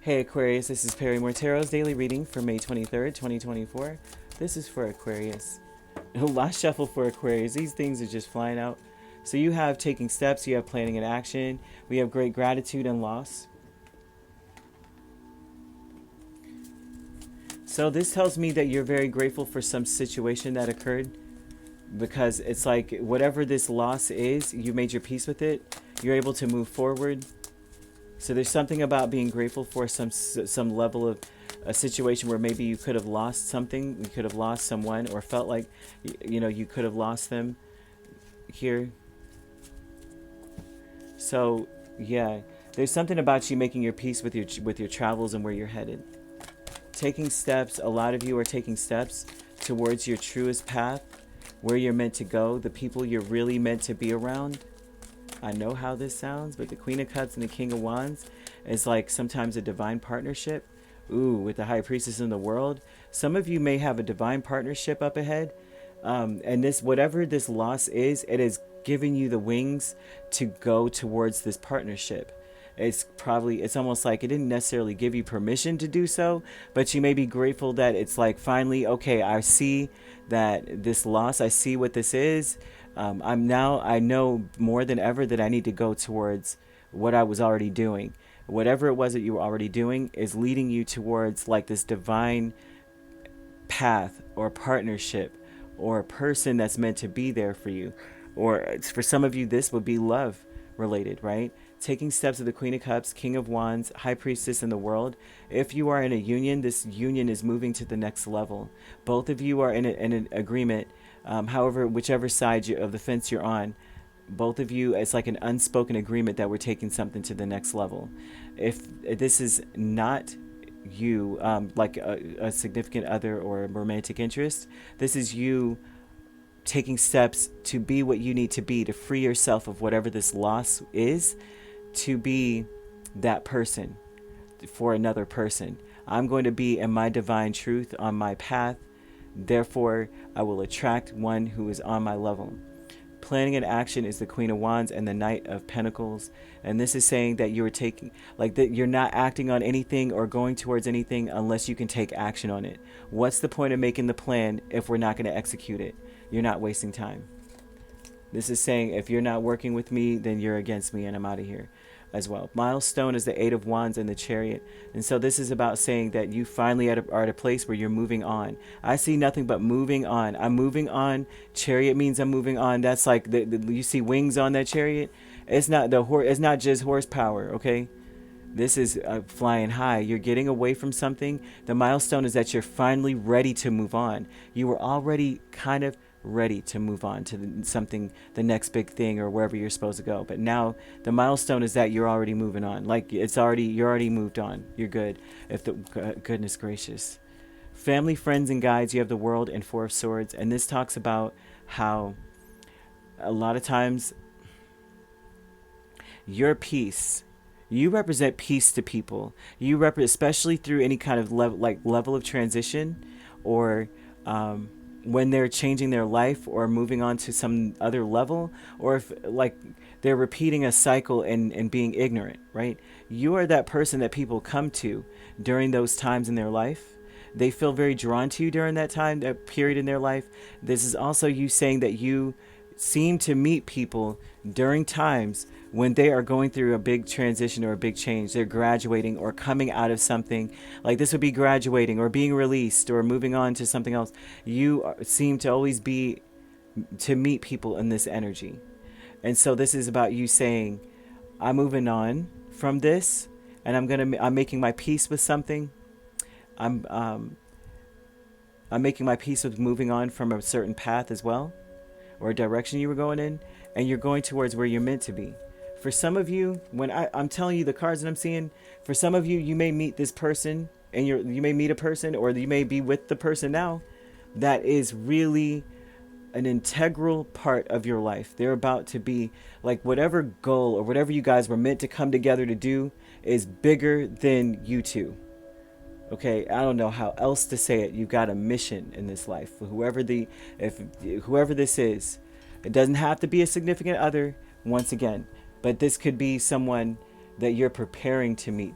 Hey Aquarius, this is Perrymore Tarot's daily reading for May 23rd, 2024. This is for Aquarius. Last shuffle for Aquarius. These things are just flying out. So you have taking steps, you have planning and action, we have great gratitude and loss. So this tells me that you're very grateful for some situation that occurred, because it's like whatever this loss is, you made your peace with it. You're able to move forward. So there's something about being grateful for some level of a situation where maybe you could have lost something, you could have lost someone, or felt like you could have lost them here. So yeah, there's something about you making your peace with your travels and where you're headed. Taking steps, a lot of you are taking steps towards your truest path, where you're meant to go, the people you're really meant to be around. I know how this sounds, but the Queen of Cups and the King of Wands is like sometimes a divine partnership. Ooh, with the High Priestess in the world. Some of you may have a divine partnership up ahead. And this, whatever this loss is, it is giving you the wings to go towards this partnership. It's almost like it didn't necessarily give you permission to do so, but you may be grateful that it's like, finally, okay, I see that this loss, I see what this is. I know more than ever that I need to go towards what I was already doing. Whatever it was that you were already doing is leading you towards like this divine path or partnership or a person that's meant to be there for you. Or for some of you, this would be love related, right? Taking steps of the Queen of Cups, King of Wands, High Priestess in the world. If you are in a union, this union is moving to the next level. Both of you are in an agreement. However, whichever side of the fence you're on, both of you, it's like an unspoken agreement that we're taking something to the next level. If this is not you, like a significant other or a romantic interest, this is you taking steps to be what you need to be, to free yourself of whatever this loss is, to be that person for another person. I'm going to be in my divine truth on my path. Therefore, I will attract one who is on my level. Planning and action is the Queen of Wands and the Knight of Pentacles. And this is saying that you're taking, like that you're not acting on anything or going towards anything unless you can take action on it. What's the point of making the plan if we're not going to execute it? You're not wasting time. This is saying if you're not working with me, then you're against me and I'm out of here as well. Milestone is the Eight of Wands and the Chariot. And so this is about saying that you finally are at a place where you're moving on. I see nothing but moving on. I'm moving on. Chariot means I'm moving on. That's like you see wings on that chariot. It's not it's not just horsepower, okay? This is flying high. You're getting away from something. The milestone is that you're finally ready to move on. You were already kind of ready to move on to something, the next big thing or wherever you're supposed to go. But now the milestone is that you're already moving on. Like you're already moved on. You're good. Goodness gracious. Family, friends, and guides, you have the World and Four of Swords. And this talks about how a lot of times your peace, you represent peace to people. You represent, especially through any kind of level of transition, or when they're changing their life or moving on to some other level, or if like they're repeating a cycle and being ignorant, right? You are that person that people come to during those times in their life. They feel very drawn to you during that time, that period in their life. This is also you saying that you seem to meet people during times when they are going through a big transition or a big change. They're graduating or coming out of something. Like this would be graduating or being released or moving on to something else. You seem to always be to meet people in this energy. And so this is about you saying, I'm moving on from this and I'm making my peace with something. I'm making my peace with moving on from a certain path as well, or a direction you were going in, and you're going towards where you're meant to be. For some of you, when I'm telling you the cards that I'm seeing, for some of you, you may meet this person, and you may meet a person, or you may be with the person now that is really an integral part of your life. They're about to be like whatever goal or whatever you guys were meant to come together to do is bigger than you two. Okay, I don't know how else to say it. You've got a mission in this life. Whoever this is, it doesn't have to be a significant other, once again, but this could be someone that you're preparing to meet,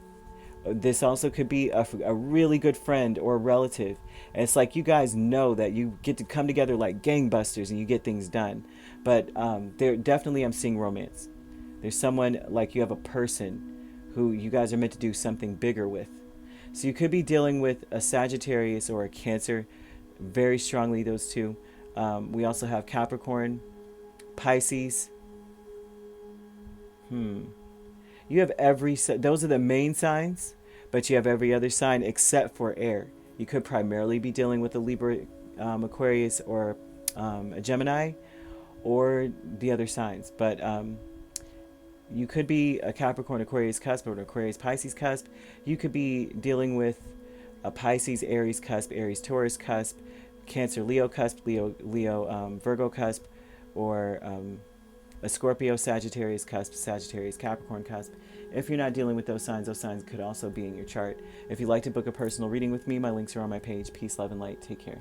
This also could be a really good friend or a relative. And it's like you guys know that you get to come together like gangbusters and you get things done. But there definitely, I'm seeing romance. There's someone, like you have a person who you guys are meant to do something bigger with. So you could be dealing with a Sagittarius or a Cancer, very strongly those two. We also have Capricorn, Pisces. You have those are the main signs, but you have every other sign except for air. You could primarily be dealing with a Libra, Aquarius, or a Gemini, or the other signs. But you could be a Capricorn, Aquarius cusp, or an Aquarius, Pisces cusp. You could be dealing with a Pisces, Aries cusp, Aries, Taurus cusp, Cancer, Leo cusp, Leo, Virgo cusp, or a Scorpio, Sagittarius cusp, Sagittarius, Capricorn cusp. If you're not dealing with those signs could also be in your chart. If you'd like to book a personal reading with me, my links are on my page. Peace, love, and light. Take care.